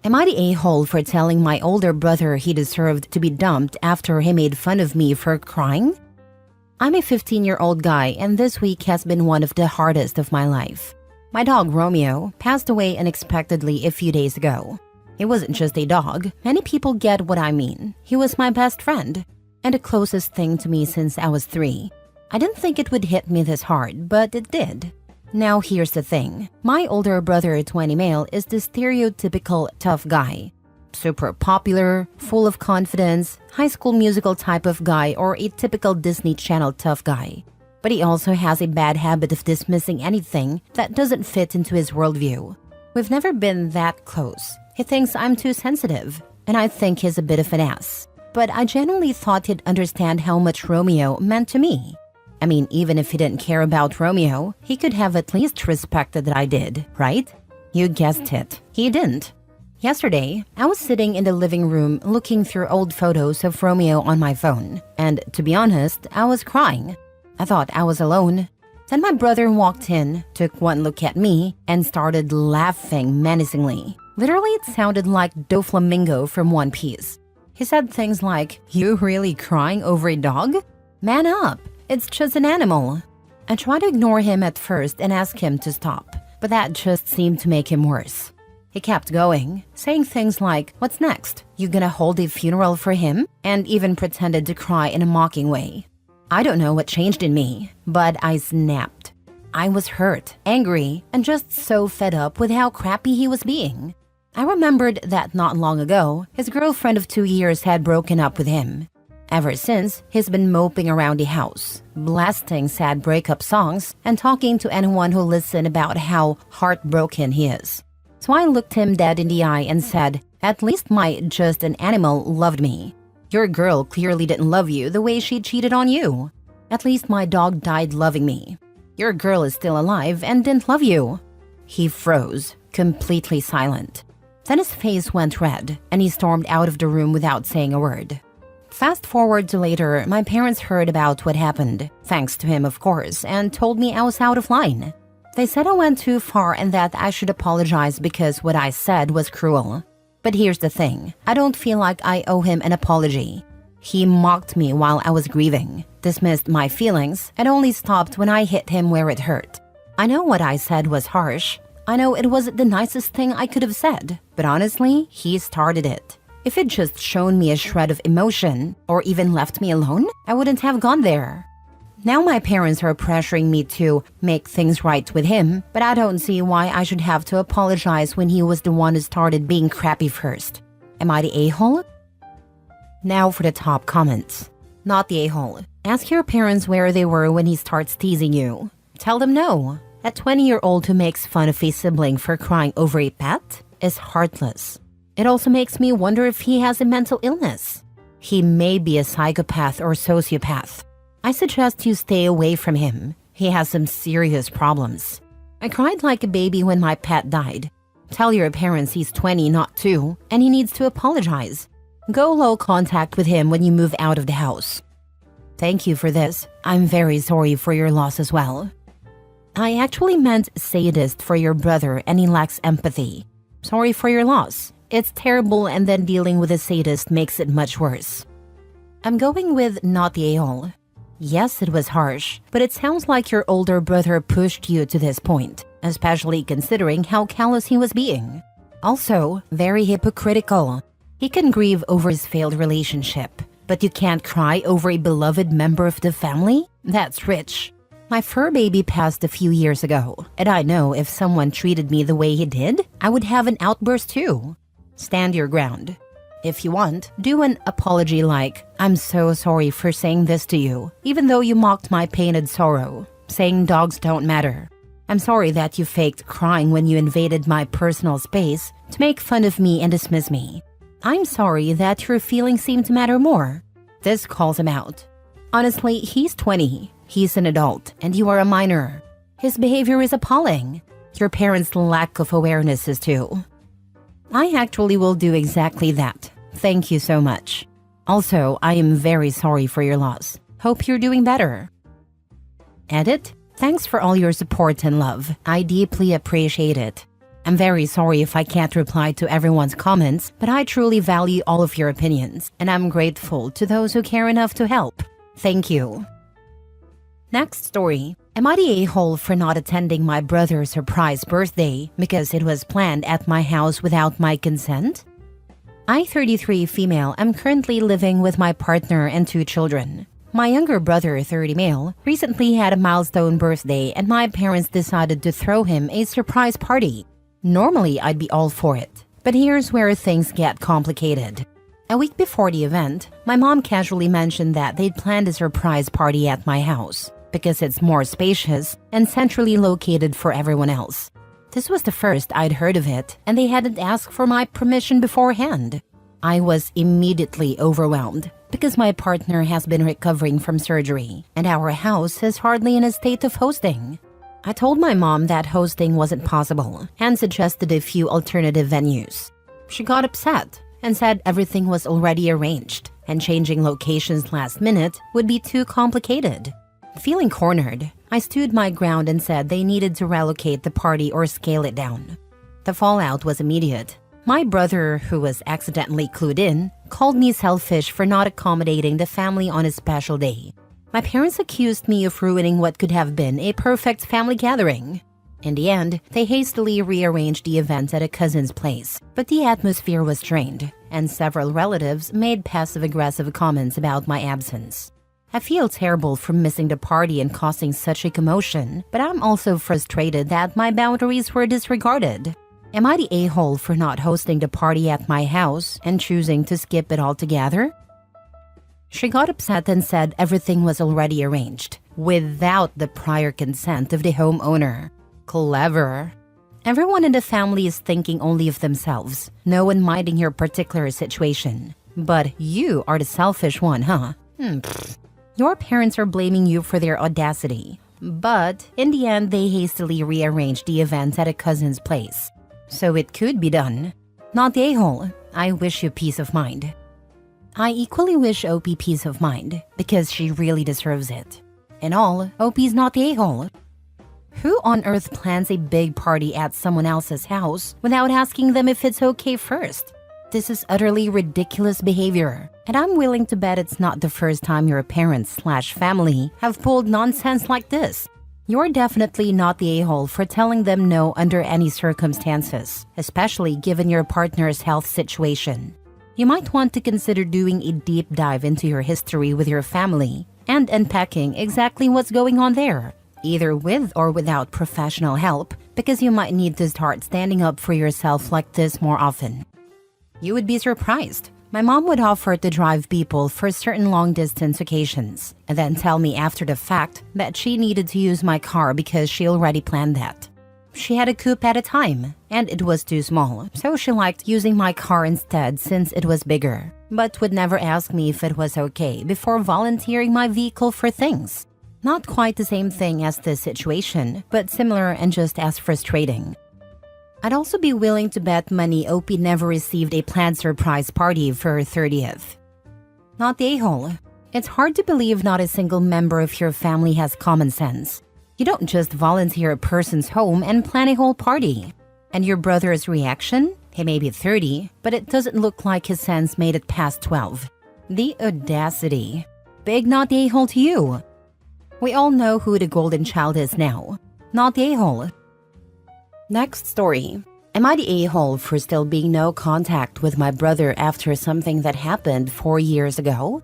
Am I the a-hole for telling my older brother he deserved to be dumped after he made fun of me for crying? I'm a 15-year-old guy, and this week has been one of the hardest of my life. My dog Romeo passed away unexpectedly a few days ago. He wasn't just a dog. Many people get what I mean. He was my best friend and the closest thing to me since I was 3. I didn't think it would hit me this hard, but it did. Now here's the thing. My older brother, 20 male, is the stereotypical tough guy. Super popular, full of confidence, high school musical type of guy, or a typical Disney Channel tough guy. But he also has a bad habit of dismissing anything that doesn't fit into his worldview. We've never been that close. He thinks I'm too sensitive, and I think he's a bit of an ass. But I genuinely thought he'd understand how much Romeo meant to me. I mean, even if he didn't care about Romeo, he could have at least respected that I did, right? You guessed it. He didn't. Yesterday, I was sitting in the living room looking through old photos of Romeo on my phone, and to be honest, I was crying. I thought I was alone. Then my brother walked in, took one look at me, and started laughing menacingly. Literally, it sounded like Doflamingo from One Piece. He said things like, "You really crying over a dog? Man up, it's just an animal." I tried to ignore him at first and ask him to stop, but that just seemed to make him worse. He kept going, saying things like, "What's next? You gonna hold a funeral for him?" And even pretended to cry in a mocking way. I don't know what changed in me, but I snapped. I was hurt, angry, and just so fed up with how crappy he was being. I remembered that not long ago, his girlfriend of 2 years had broken up with him. Ever since, he's been moping around the house, blasting sad breakup songs and talking to anyone who listens about how heartbroken he is. So I looked him dead in the eye and said, "At least my just an animal loved me. Your girl clearly didn't love you the way she cheated on you. At least my dog died loving me. Your girl is still alive and didn't love you." He froze, completely silent. Then his face went red, and he stormed out of the room without saying a word. Fast forward to later, my parents heard about what happened, thanks to him of course, and told me I was out of line. They said I went too far and that I should apologize because what I said was cruel. But here's the thing, I don't feel like I owe him an apology. He mocked me while I was grieving, dismissed my feelings, and only stopped when I hit him where it hurt. I know what I said was harsh. I know it wasn't the nicest thing I could have said, but honestly, he started it. If he'd just shown me a shred of emotion, or even left me alone, I wouldn't have gone there. Now my parents are pressuring me to make things right with him, but I don't see why I should have to apologize when he was the one who started being crappy first. Am I the a-hole? Now for the top comments. Not the a-hole. Ask your parents where they were when he starts teasing you. Tell them no. A 20-year-old who makes fun of a sibling for crying over a pet is heartless. It also makes me wonder if he has a mental illness. He may be a psychopath or sociopath. I suggest you stay away from him. He has some serious problems. I cried like a baby when my pet died. Tell your parents he's 20, not 2, and he needs to apologize. Go low contact with him when you move out of the house. Thank you for this. I'm very sorry for your loss as well. I actually meant sadist for your brother and he lacks empathy. Sorry for your loss. It's terrible and then dealing with a sadist makes it much worse. I'm going with not the a-hole. Yes, it was harsh, but it sounds like your older brother pushed you to this point, especially considering how callous he was being. Also, very hypocritical. He can grieve over his failed relationship, but you can't cry over a beloved member of the family? That's rich. My fur baby passed a few years ago, and I know if someone treated me the way he did, I would have an outburst too. Stand your ground. If you want, do an apology like, "I'm so sorry for saying this to you, even though you mocked my pain and sorrow, saying dogs don't matter. I'm sorry that you faked crying when you invaded my personal space to make fun of me and dismiss me. I'm sorry that your feelings seem to matter more." This calls him out. Honestly, he's 20. He's an adult, and you are a minor. His behavior is appalling. Your parents' lack of awareness is too. I actually will do exactly that. Thank you so much. Also, I am very sorry for your loss. Hope you're doing better. Edit. Thanks for all your support and love. I deeply appreciate it. I'm very sorry if I can't reply to everyone's comments, but I truly value all of your opinions, and I'm grateful to those who care enough to help. Thank you. Next story. Am I the a-hole for not attending my brother's surprise birthday because it was planned at my house without my consent? I, 33 female, am currently living with my partner and 2 children. My younger brother, 30 male, recently had a milestone birthday and my parents decided to throw him a surprise party. Normally, I'd be all for it, but here's where things get complicated. A week before the event, my mom casually mentioned that they'd planned a surprise party at my house because it's more spacious and centrally located for everyone else. This was the first I'd heard of it, and they hadn't asked for my permission beforehand. I was immediately overwhelmed because my partner has been recovering from surgery, and our house is hardly in a state of hosting. I told my mom that hosting wasn't possible and suggested a few alternative venues. She got upset and said everything was already arranged, and changing locations last minute would be too complicated. Feeling cornered, I stood my ground and said they needed to relocate the party or scale it down. The fallout was immediate. My brother, who was accidentally clued in, called me selfish for not accommodating the family on a special day. My parents accused me of ruining what could have been a perfect family gathering. In the end, they hastily rearranged the event at a cousin's place, but the atmosphere was strained, and several relatives made passive-aggressive comments about my absence. I feel terrible for missing the party and causing such a commotion, but I'm also frustrated that my boundaries were disregarded. Am I the a-hole for not hosting the party at my house and choosing to skip it altogether? She got upset and said everything was already arranged, without the prior consent of the homeowner. Clever. Everyone in the family is thinking only of themselves, no one minding your particular situation. But you are the selfish one, huh? Your parents are blaming you for their audacity. But in the end, they hastily rearranged the event at a cousin's place. So it could be done. Not the a-hole. I wish you peace of mind. I equally wish OP peace of mind, because she really deserves it. In all, OP's not the a-hole. Who on earth plans a big party at someone else's house without asking them if it's okay first? This is utterly ridiculous behavior, and I'm willing to bet it's not the first time your parents/family have pulled nonsense like this. You're definitely not the a-hole for telling them no under any circumstances, especially given your partner's health situation. You might want to consider doing a deep dive into your history with your family and unpacking exactly what's going on there, either with or without professional help, because you might need to start standing up for yourself like this more often. You would be surprised. My mom would offer to drive people for certain long-distance occasions, and then tell me after the fact that she needed to use my car because she already planned that. She had a coupe at a time, and it was too small, so she liked using my car instead since it was bigger, but would never ask me if it was okay before volunteering my vehicle for things. Not quite the same thing as this situation, but similar and just as frustrating. I'd also be willing to bet money OP never received a planned surprise party for her 30th. Not the a-hole. It's hard to believe not a single member of your family has common sense. You don't just volunteer a person's home and plan a whole party. And your brother's reaction? He may be 30, but it doesn't look like his sense made it past 12. The audacity. Big not the a-hole to you. We all know who the golden child is now. Not the a-hole. Next story. Am I the a-hole for still being no contact with my brother after something that happened 4 years ago?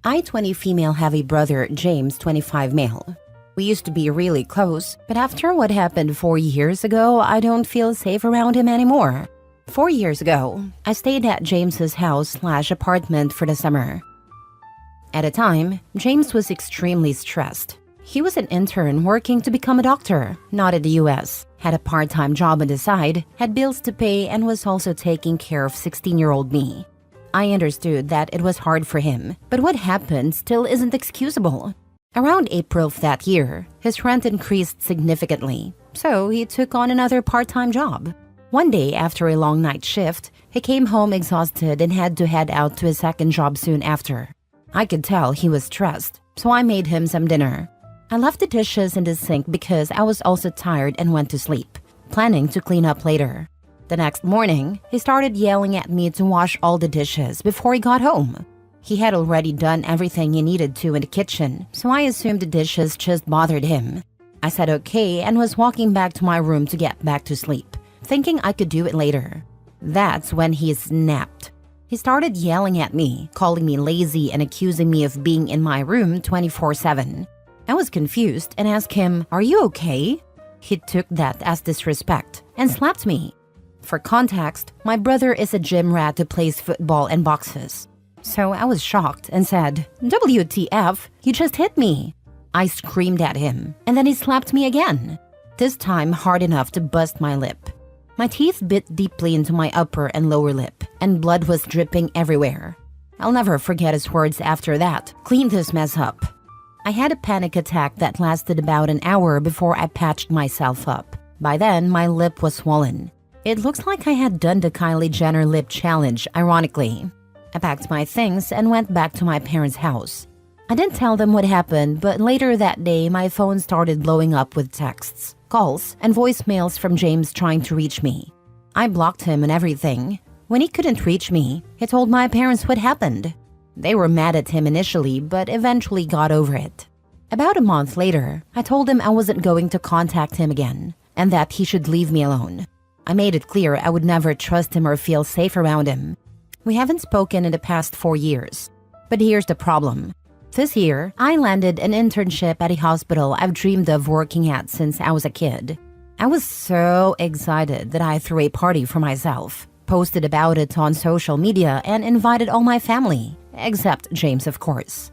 I, 20 female, have a brother, James, 25 male. We used to be really close, but after what happened 4 years ago, I don't feel safe around him anymore. 4 years ago, I stayed at James's house/apartment for the summer. At a time, James was extremely stressed. He was an intern working to become a doctor, not in the US, had a part-time job on the side, had bills to pay, and was also taking care of 16-year-old me. I understood that it was hard for him, but what happened still isn't excusable. Around April of that year, his rent increased significantly, so he took on another part-time job. One day after a long night shift, he came home exhausted and had to head out to his second job soon after. I could tell he was stressed, so I made him some dinner. I left the dishes in the sink because I was also tired and went to sleep. planning to clean up later. The next morning, he started yelling at me to wash all the dishes before he got home. He had already done everything he needed to in the kitchen, so I assumed the dishes just bothered him. I said okay and was walking back to my room to get back to sleep, thinking I could do it later. That's when he snapped. He started yelling at me, calling me lazy and accusing me of being in my room 24/7. I was confused and asked him, "Are you okay?" He took that as disrespect and slapped me. For context, my brother is a gym rat who plays football and boxes. So I was shocked and said, "WTF, you just hit me." I screamed at him, and then he slapped me again, this time hard enough to bust my lip. My teeth bit deeply into my upper and lower lip, and blood was dripping everywhere. I'll never forget his words after that. "Clean this mess up." I had a panic attack that lasted about an hour before I patched myself up. By then, my lip was swollen. It looks like I had done the Kylie Jenner lip challenge, ironically. I packed my things and went back to my parents' house. I didn't tell them what happened, but later that day, my phone started blowing up with texts, calls, and voicemails from James trying to reach me. I blocked him and everything. When he couldn't reach me, he told my parents what happened. They were mad at him initially, but eventually got over it. About a month later, I told him I wasn't going to contact him again, and that he should leave me alone. I made it clear I would never trust him or feel safe around him. We haven't spoken in the past 4 years. But here's the problem. This year, I landed an internship at a hospital I've dreamed of working at since I was a kid. I was so excited that I threw a party for myself, posted about it on social media, and invited all my family, except James, of course.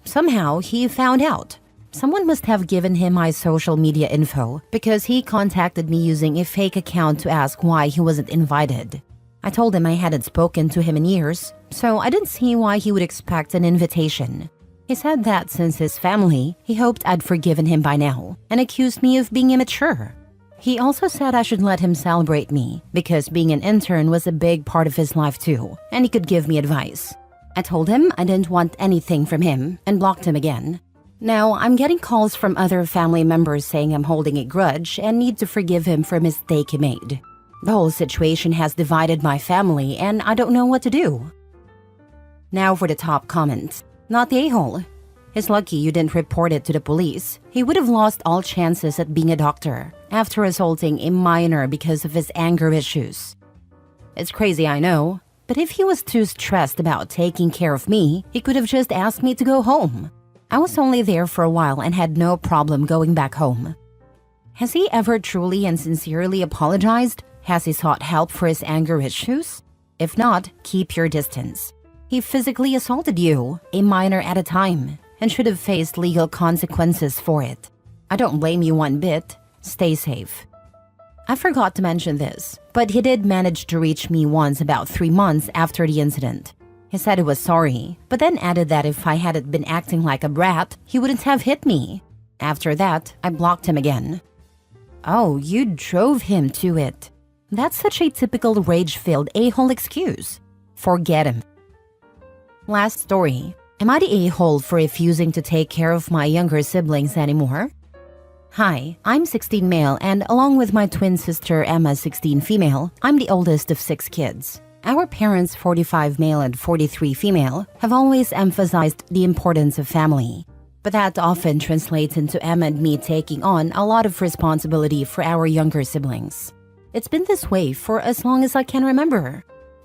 Somehow, he found out. Someone must have given him my social media info because he contacted me using a fake account to ask why he wasn't invited. I told him I hadn't spoken to him in years, so I didn't see why he would expect an invitation. He said that since his family, he hoped I'd forgiven him by now, and accused me of being immature. He also said I should let him celebrate me, because being an intern was a big part of his life too, and he could give me advice. I told him I didn't want anything from him, and blocked him again. Now, I'm getting calls from other family members saying I'm holding a grudge and need to forgive him for a mistake he made. The whole situation has divided my family, and I don't know what to do. Now for the top comment. Not the a-hole. He's lucky you didn't report it to the police. He would have lost all chances at being a doctor after assaulting a minor because of his anger issues. It's crazy, I know, but if he was too stressed about taking care of me, he could have just asked me to go home. I was only there for a while and had no problem going back home. Has he ever truly and sincerely apologized? Has he sought help for his anger issues? If not, keep your distance. He physically assaulted you, a minor at a time, and should have faced legal consequences for it. I don't blame you one bit. Stay safe. I forgot to mention this, but he did manage to reach me once about 3 months after the incident. He said he was sorry, but then added that if I hadn't been acting like a brat, he wouldn't have hit me. After that, I blocked him again. Oh, you drove him to it. That's such a typical rage-filled a-hole excuse. Forget him. Last story. Am I the a-hole for refusing to take care of my younger siblings anymore? Hi, I'm 16 male, and along with my twin sister Emma, 16 female, I'm the oldest of 6 kids. Our parents, 45 male and 43 female, have always emphasized the importance of family. But that often translates into Emma and me taking on a lot of responsibility for our younger siblings. It's been this way for as long as I can remember.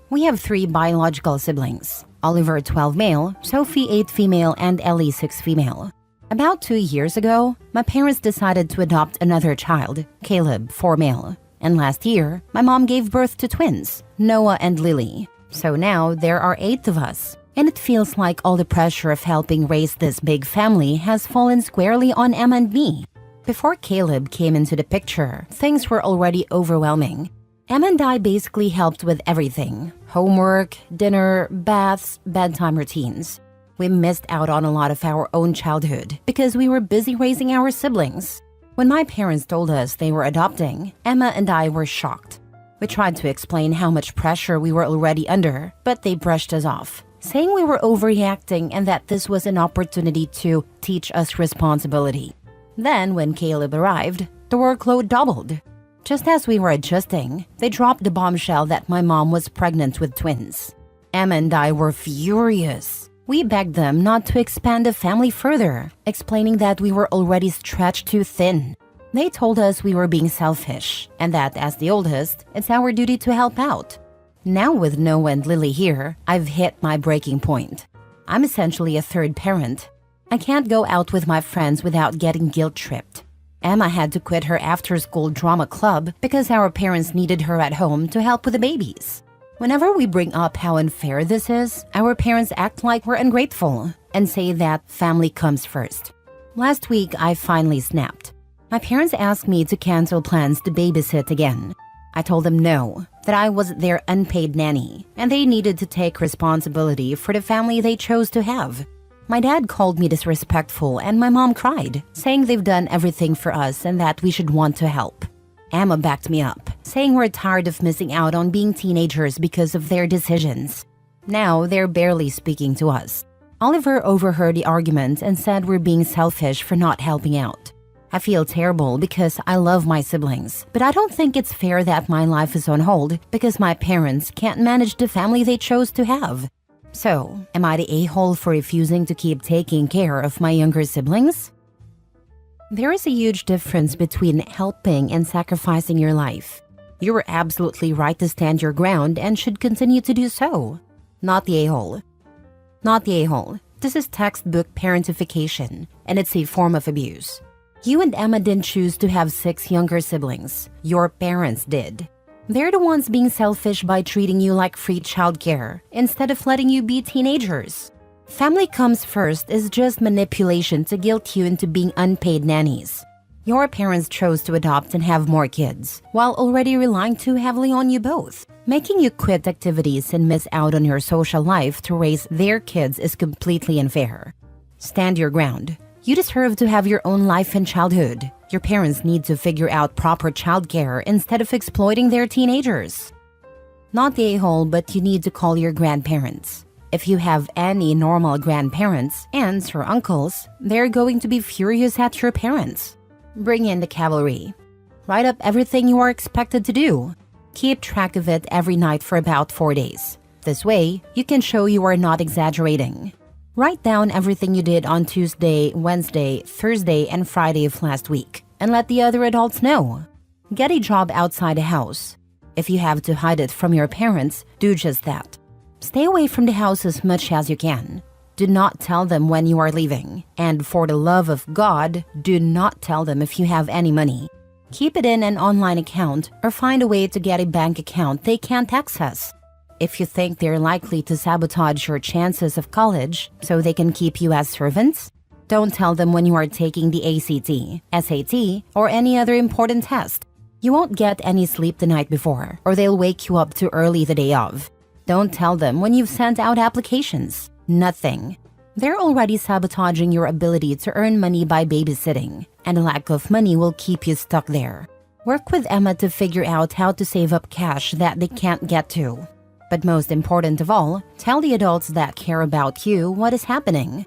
We have 3 biological siblings. Oliver, 12 male, Sophie, 8 female, and Ellie, 6 female. About 2 years ago, my parents decided to adopt another child, Caleb, 4 male. And last year, my mom gave birth to twins, Noah and Lily. So now there are 8 of us. And it feels like all the pressure of helping raise this big family has fallen squarely on Emma and me. Before Caleb came into the picture, things were already overwhelming. Emma and I basically helped with everything: homework, dinner, baths, bedtime routines. We missed out on a lot of our own childhood because we were busy raising our siblings. When my parents told us they were adopting, Emma and I were shocked. We tried to explain how much pressure we were already under, but they brushed us off, saying we were overreacting and that this was an opportunity to teach us responsibility. Then, when Caleb arrived, the workload doubled. Just as we were adjusting, they dropped the bombshell that my mom was pregnant with twins. Emma and I were furious. We begged them not to expand the family further, explaining that we were already stretched too thin. They told us we were being selfish, and that as the oldest, it's our duty to help out. Now with Noah and Lily here, I've hit my breaking point. I'm essentially a third parent. I can't go out with my friends without getting guilt-tripped. Emma had to quit her after-school drama club because our parents needed her at home to help with the babies. Whenever we bring up how unfair this is, our parents act like we're ungrateful and say that family comes first. Last week, I finally snapped. My parents asked me to cancel plans to babysit again. I told them no, that I was their unpaid nanny, and they needed to take responsibility for the family they chose to have. My dad called me disrespectful and my mom cried, saying they've done everything for us and that we should want to help. Emma backed me up, saying we're tired of missing out on being teenagers because of their decisions. Now they're barely speaking to us. Oliver overheard the argument and said we're being selfish for not helping out. I feel terrible because I love my siblings, but I don't think it's fair that my life is on hold because my parents can't manage the family they chose to have. So, am I the a-hole for refusing to keep taking care of my younger siblings? There is a huge difference between helping and sacrificing your life. You were absolutely right to stand your ground and should continue to do so. Not the a-hole. Not the a-hole. This is textbook parentification, and it's a form of abuse. You and Emma didn't choose to have 6 younger siblings. Your parents did. They're the ones being selfish by treating you like free childcare instead of letting you be teenagers. Family comes first is just manipulation to guilt you into being unpaid nannies. Your parents chose to adopt and have more kids, while already relying too heavily on you both. Making you quit activities and miss out on your social life to raise their kids is completely unfair. Stand your ground. You deserve to have your own life and childhood. Your parents need to figure out proper childcare instead of exploiting their teenagers. Not the a-hole, but you need to call your grandparents. If you have any normal grandparents, aunts or uncles, they're going to be furious at your parents. Bring in the cavalry. Write up everything you are expected to do. Keep track of it every night for about 4 days. This way, you can show you are not exaggerating. Write down everything you did on Tuesday, Wednesday, Thursday, and Friday of last week, and let the other adults know. Get a job outside the house. If you have to hide it from your parents, do just that. Stay away from the house as much as you can. Do not tell them when you are leaving. And for the love of God, do not tell them if you have any money. Keep it in an online account or find a way to get a bank account they can't access. If you think they're likely to sabotage your chances of college so they can keep you as servants, don't tell them when you are taking the ACT, SAT, or any other important test. You won't get any sleep the night before, or they'll wake you up too early the day of. Don't tell them when you've sent out applications. Nothing. They're already sabotaging your ability to earn money by babysitting, and a lack of money will keep you stuck there. Work with Emma to figure out how to save up cash that they can't get to. But most important of all, tell the adults that care about you what is happening.